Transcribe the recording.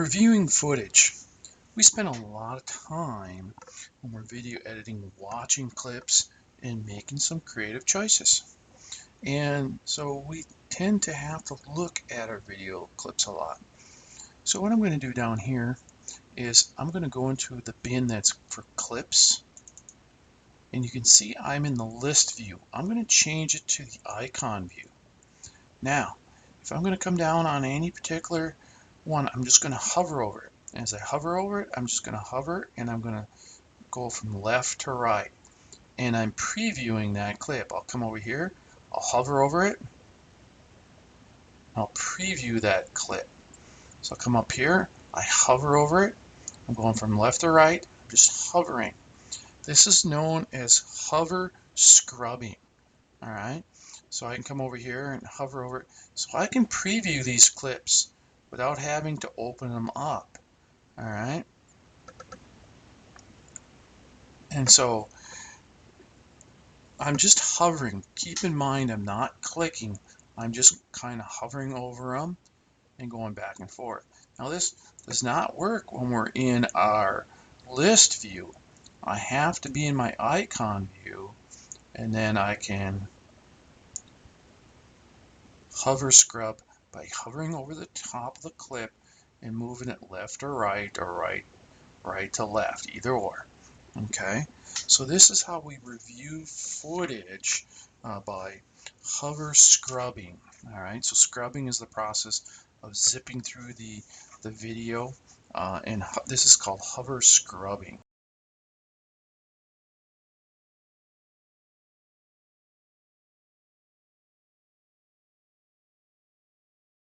Reviewing footage. We spend a lot of time when we're video editing watching clips and making some creative choices. And so we tend to have to look at our video clips a lot. So what I'm going to do down here is I'm going to go into the bin that's for clips. And you can see I'm in the list view. I'm going to change it to the icon view. Now, if I'm going to come down on any particular one, I'm just going to hover over it. As I hover over it, I'm just going to hover and I'm going to go from left to right. And I'm previewing that clip. I'll come over here, I'll hover over it, I'll preview that clip. So I'll come up here, I hover over it, I'm going from left to right, I'm just hovering. This is known as hover scrubbing. Alright, so I can come over here and hover over it. So I can preview these clips without having to open them up. Alright, and so I'm just hovering. Keep in mind I'm not clicking. I'm just kind of hovering over them and going back and forth. Now this does not work when we're in our list view. I have to be in my icon view, and then I can hover scrub by hovering over the top of the clip and moving it left or right right to left, either or. Okay, so this is how we review footage by hover scrubbing. All right, so scrubbing is the process of zipping through the video, and this is called hover scrubbing.